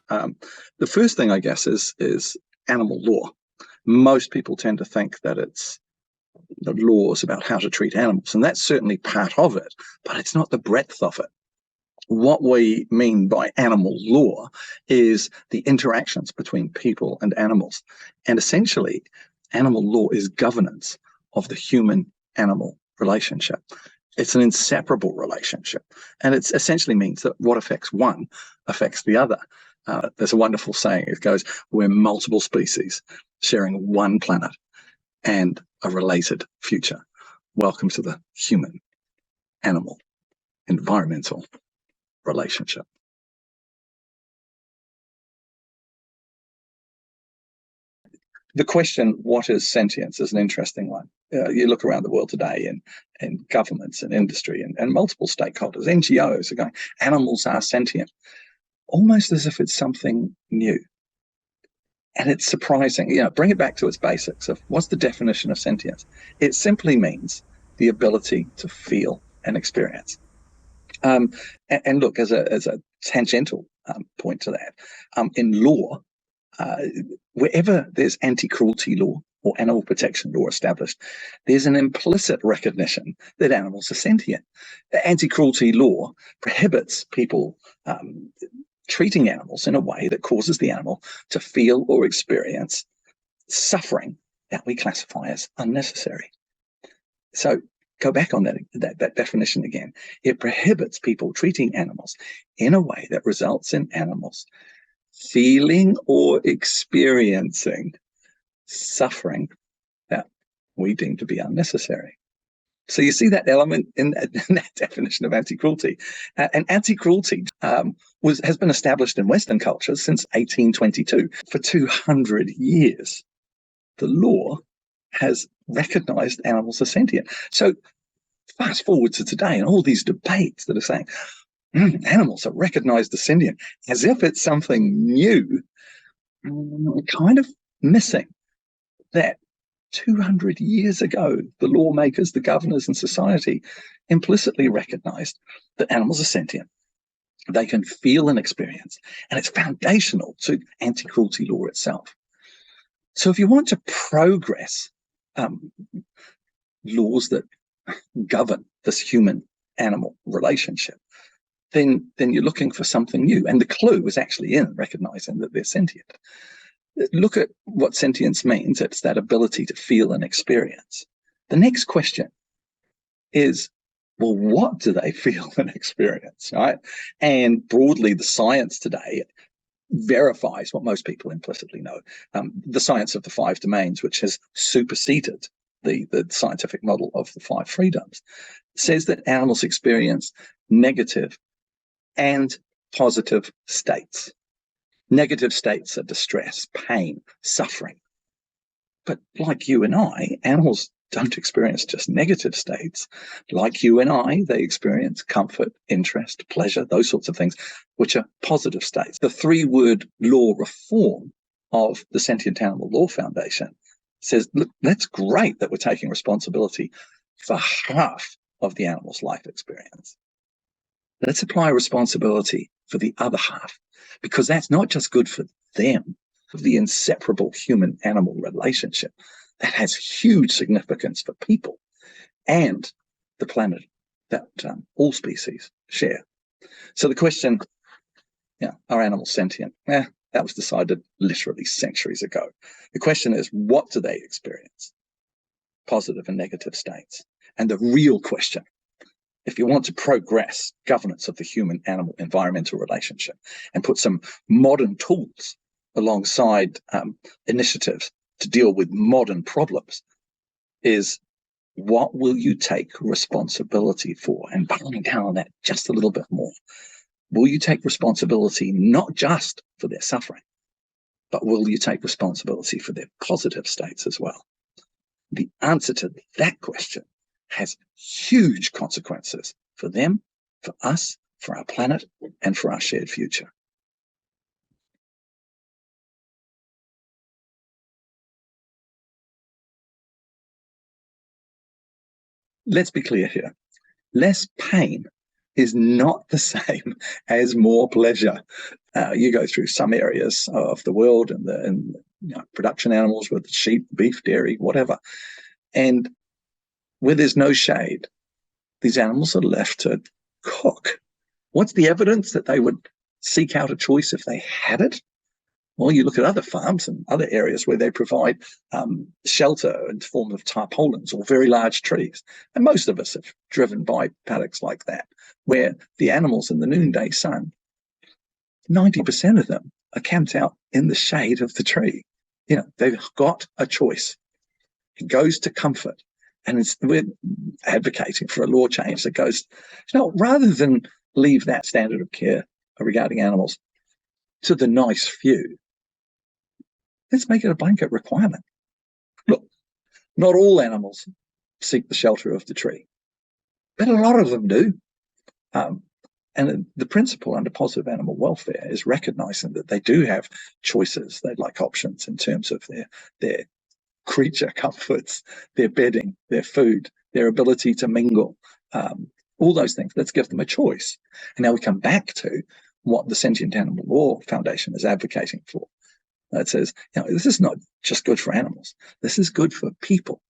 The first thing, I guess, is animal law. Most people tend to think that it's the laws about how to treat animals, and that's certainly part of it, but it's not the breadth of it. What we mean by animal law is the interactions between people and animals. And essentially, animal law is governance of the human-animal relationship. It's an inseparable relationship. And it essentially means that what affects one affects the other. There's a wonderful saying. It goes, we're multiple species sharing one planet and a related future. Welcome to the human-animal environmental relationship. The question, what is sentience, is an interesting one. You look around the world today in governments and industry and multiple stakeholders, NGOs are going, animals are sentient, almost as if it's something new. And it's surprising. Bring it back to its basics of what's the definition of sentience? It simply means the ability to feel and experience. And look, as a tangential point to that, in law, wherever there's anti-cruelty law or animal protection law established, there's an implicit recognition that animals are sentient. Anti-cruelty law prohibits people treating animals in a way that causes the animal to feel or experience suffering that we classify as unnecessary. So go back on that definition again. It prohibits people treating animals in a way that results in animals feeling or experiencing suffering that we deem to be unnecessary. So you see that element in that definition of anti-cruelty. And anti-cruelty has been established in Western cultures since 1822. For 200 years, the law has recognized animals as sentient. So fast forward to today and all these debates that are saying, animals are recognized as sentient, as if it's something new, kind of missing that 200 years ago, the lawmakers, the governors, and society implicitly recognized that animals are sentient. They can feel and experience, and it's foundational to anti-cruelty law itself. So if you want to progress laws that govern this human-animal relationship, then you're looking for something new. And the clue is actually in recognizing that they're sentient. Look at what sentience means. It's that ability to feel and experience. The next question is, well, what do they feel and experience, right? And broadly, the science today verifies what most people implicitly know. The science of the 5 domains, which has superseded the scientific model of the 5 freedoms, says that animals experience negative and positive states. Negative states are distress, pain, suffering. But like you and I, animals don't experience just negative states. Like you and I, they experience comfort, interest, pleasure, those sorts of things, which are positive states. The 3-word law reform of the Sentient Animal Law Foundation says, look, that's great that we're taking responsibility for half of the animal's life experience. Let's apply responsibility for the other half, because that's not just good for them, for the inseparable human-animal relationship. That has huge significance for people and the planet that all species share. So the question, are animals sentient? That was decided literally centuries ago. The question is, what do they experience? Positive and negative states. And the real question, if you want to progress governance of the human-animal environmental relationship and put some modern tools alongside initiatives to deal with modern problems, is what will you take responsibility for? And bottling down on that just a little bit more. Will you take responsibility not just for their suffering, but will you take responsibility for their positive states as well? The answer to that question has huge consequences for them, for us, for our planet, and for our shared future. Let's be clear here. Less pain is not the same as more pleasure. You go through some areas of the world and production animals with sheep, beef, dairy, whatever. And where there's no shade, these animals are left to cook. What's the evidence that they would seek out a choice if they had it? Well, you look at other farms and other areas where they provide shelter in the form of tarpaulins or very large trees. And most of us have driven by paddocks like that, where the animals in the noonday sun, 90% of them are camped out in the shade of the tree. They've got a choice. It goes to comfort. And we're advocating for a law change that goes, rather than leave that standard of care regarding animals to the nice few, let's make it a blanket requirement. Look, not all animals seek the shelter of the tree, but a lot of them do. And the principle under positive animal welfare is recognizing that they do have choices. They like options in terms of their creature comforts, their bedding, their food, their ability to mingle, all those things. Let's give them a choice. And now we come back to what the Sentient Animal Law Foundation is advocating for. It says, this is not just good for animals. This is good for people.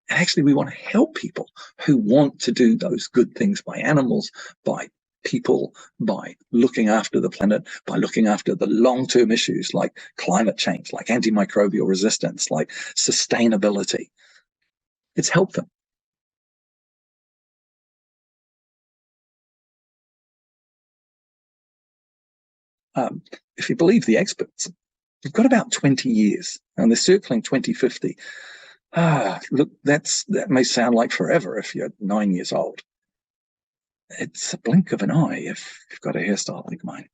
And actually, we want to help people who want to do those good things by animals, by people, by looking after the planet, by looking after the long-term issues like climate change, like antimicrobial resistance, like sustainability. It's help them. If you believe the experts, we've got about 20 years, and they're circling 2050. Look, that may sound like forever if you're 9 years old. It's a blink of an eye if you've got a hairstyle like mine.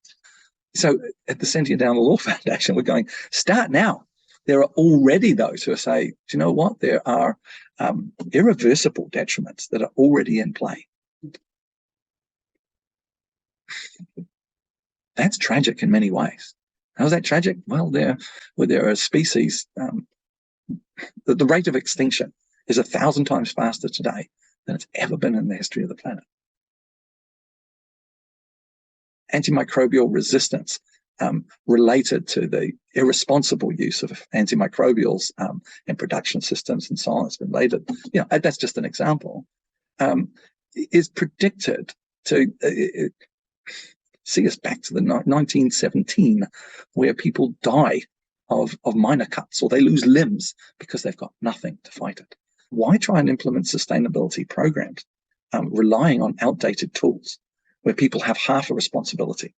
So at the Sentient Animal Law Foundation, we're going, start now. There are already those who say, do you know what? There are irreversible detriments that are already in play. That's tragic in many ways. How is that tragic? Well, there are species, the rate of extinction is 1,000 times faster today than it's ever been in the history of the planet. Antimicrobial resistance related to the irresponsible use of antimicrobials in production systems and so on has been later. That's just an example. Is predicted to see us back to the 1917, where people die of minor cuts or they lose limbs because they've got nothing to fight it. Why try and implement sustainability programs relying on outdated tools where people have half a responsibility?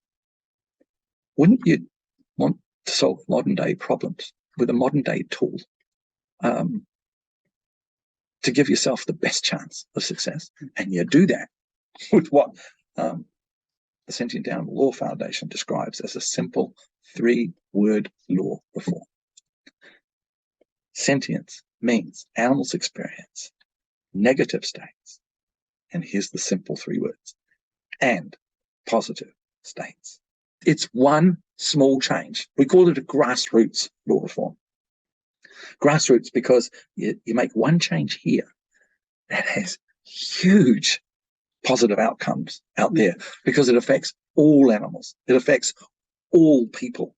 Wouldn't you want to solve modern day problems with a modern day tool to give yourself the best chance of success? And you do that with what the Sentient Animal Law Foundation describes as a simple 3-word law reform. Sentience means animals experience negative states, and here's the simple 3 words, and positive states. It's one small change. We call it a grassroots law reform. Grassroots because you make one change here that has huge positive outcomes out there because it affects all animals. It affects all people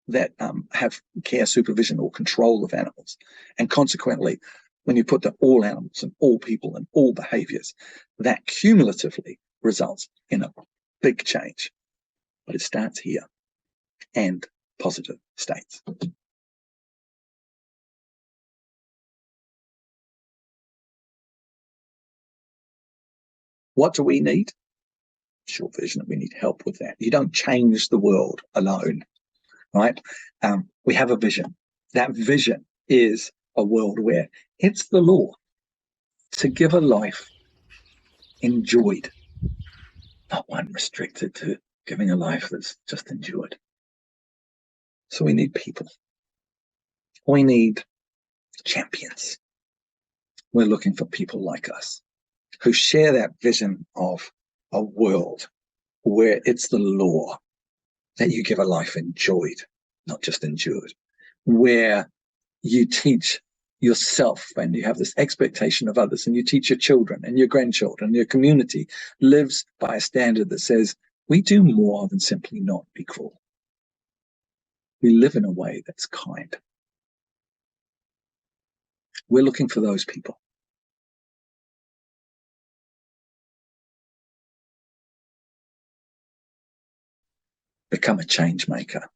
that have care, supervision, or control of animals. And consequently, when you put the all animals and all people and all behaviors, that cumulatively results in a big change. But it starts here, and positive states. What do we need? Short version, we need help with that. You don't change the world alone, right? We have a vision. That vision is a world where it's the law to give a life enjoyed, not one restricted to giving a life that's just endured. So we need people. We need champions. We're looking for people like us who share that vision of a world where it's the law that you give a life enjoyed, not just endured, where you teach yourself and you have this expectation of others, and you teach your children and your grandchildren, your community lives by a standard that says we do more than simply not be cruel. We live in a way that's kind. We're looking for those people. Become a change maker.